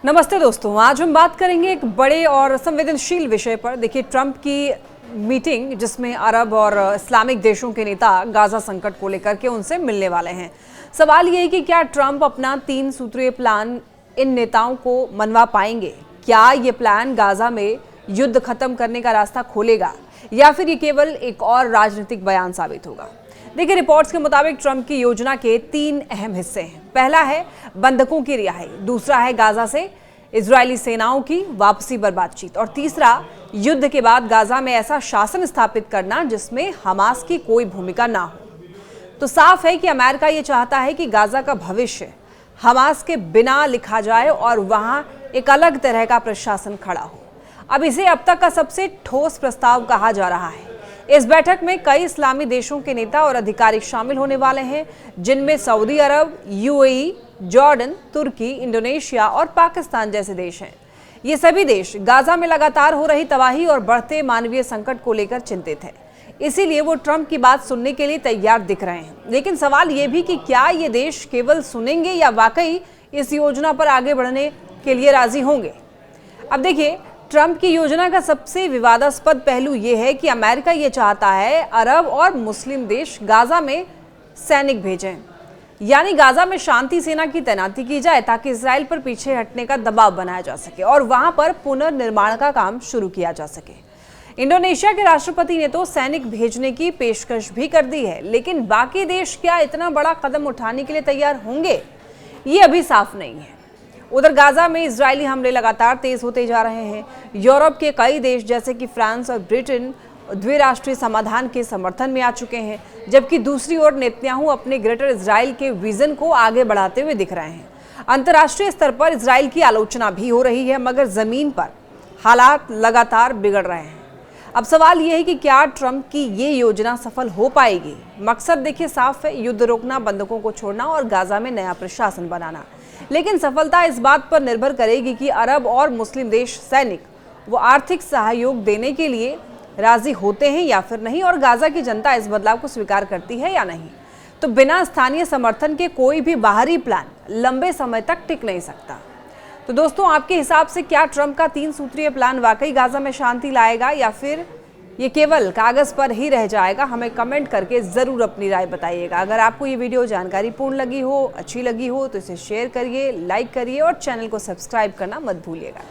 नमस्ते दोस्तों, आज हम बात करेंगे एक बड़े और संवेदनशील विषय पर। देखिए, ट्रंप की मीटिंग जिसमें अरब और इस्लामिक देशों के नेता गाजा संकट को लेकर के उनसे मिलने वाले हैं। सवाल ये है कि क्या ट्रंप अपना 3 सूत्रीय प्लान इन नेताओं को मनवा पाएंगे? क्या ये प्लान गाजा में युद्ध खत्म करने का रास्ता खोलेगा या फिर ये केवल एक और राजनीतिक बयान साबित होगा? देखिए, रिपोर्ट्स के मुताबिक ट्रंप की योजना के 3 अहम हिस्से हैं। पहला है बंधकों की रिहाई, दूसरा है गाजा से इजरायली सेनाओं की वापसी पर बातचीत और तीसरा युद्ध के बाद गाजा में ऐसा शासन स्थापित करना जिसमें हमास की कोई भूमिका ना हो। तो साफ है कि अमेरिका ये चाहता है कि गाजा का भविष्य हमास के बिना लिखा जाए और वहां एक अलग तरह का प्रशासन खड़ा हो। अब इसे अब तक का सबसे ठोस प्रस्ताव कहा जा रहा है। इस बैठक में कई इस्लामी देशों के नेता और अधिकारी शामिल होने वाले हैं, जिनमें सऊदी अरब, यूएई, जॉर्डन, तुर्की, इंडोनेशिया और पाकिस्तान जैसे देश हैं। ये सभी देश गाजा में लगातार हो रही तबाही और बढ़ते मानवीय संकट को लेकर चिंतित हैं। इसीलिए वो ट्रंप की बात सुनने के लिए तैयार दिख रहे हैं। लेकिन सवाल ये भी कि क्या ये देश केवल सुनेंगे या वाकई इस योजना पर आगे बढ़ने के लिए राजी होंगे? अब देखिए, ट्रंप की योजना का सबसे विवादास्पद पहलू यह है कि अमेरिका ये चाहता है अरब और मुस्लिम देश गाजा में सैनिक भेजें, यानी गाजा में शांति सेना की तैनाती की जाए ताकि इजराइल पर पीछे हटने का दबाव बनाया जा सके और वहां पर पुनर्निर्माण का काम शुरू किया जा सके। इंडोनेशिया के राष्ट्रपति ने तो सैनिक भेजने की पेशकश भी कर दी है, लेकिन बाकी देश क्या इतना बड़ा कदम उठाने के लिए तैयार होंगे, ये अभी साफ नहीं है। उधर गाजा में इजरायली हमले लगातार तेज होते जा रहे हैं। यूरोप के कई देश जैसे कि फ्रांस और ब्रिटेन द्विराष्ट्रीय समाधान के समर्थन में आ चुके हैं, जबकि दूसरी ओर नेतन्याहू अपने ग्रेटर इजराइल के विजन को आगे बढ़ाते हुए दिख रहे हैं। अंतर्राष्ट्रीय स्तर पर इजराइल की आलोचना भी हो रही है, मगर जमीन पर हालात लगातार बिगड़ रहे हैं। अब सवाल यह है कि क्या ट्रंप की ये योजना सफल हो पाएगी? मकसद देखिए साफ है, युद्ध रोकना, बंधकों को छोड़ना और गाजा में नया प्रशासन बनाना। लेकिन सफलता इस बात पर निर्भर करेगी कि अरब और मुस्लिम देश सैनिक वो आर्थिक सहयोग देने के लिए राजी होते हैं या फिर नहीं, और गाजा की जनता इस बदलाव को स्वीकार करती है या नहीं। तो बिना स्थानीय समर्थन के कोई भी बाहरी प्लान लंबे समय तक टिक नहीं सकता। तो दोस्तों, आपके हिसाब से क्या ट्रंप का 3 सूत्रीय प्लान वाकई गाजा में शांति लाएगा या फिर ये केवल कागज पर ही रह जाएगा? हमें कमेंट करके ज़रूर अपनी राय बताइएगा। अगर आपको ये वीडियो जानकारी पूर्ण लगी हो, अच्छी लगी हो, तो इसे शेयर करिए, लाइक करिए और चैनल को सब्सक्राइब करना मत भूलिएगा।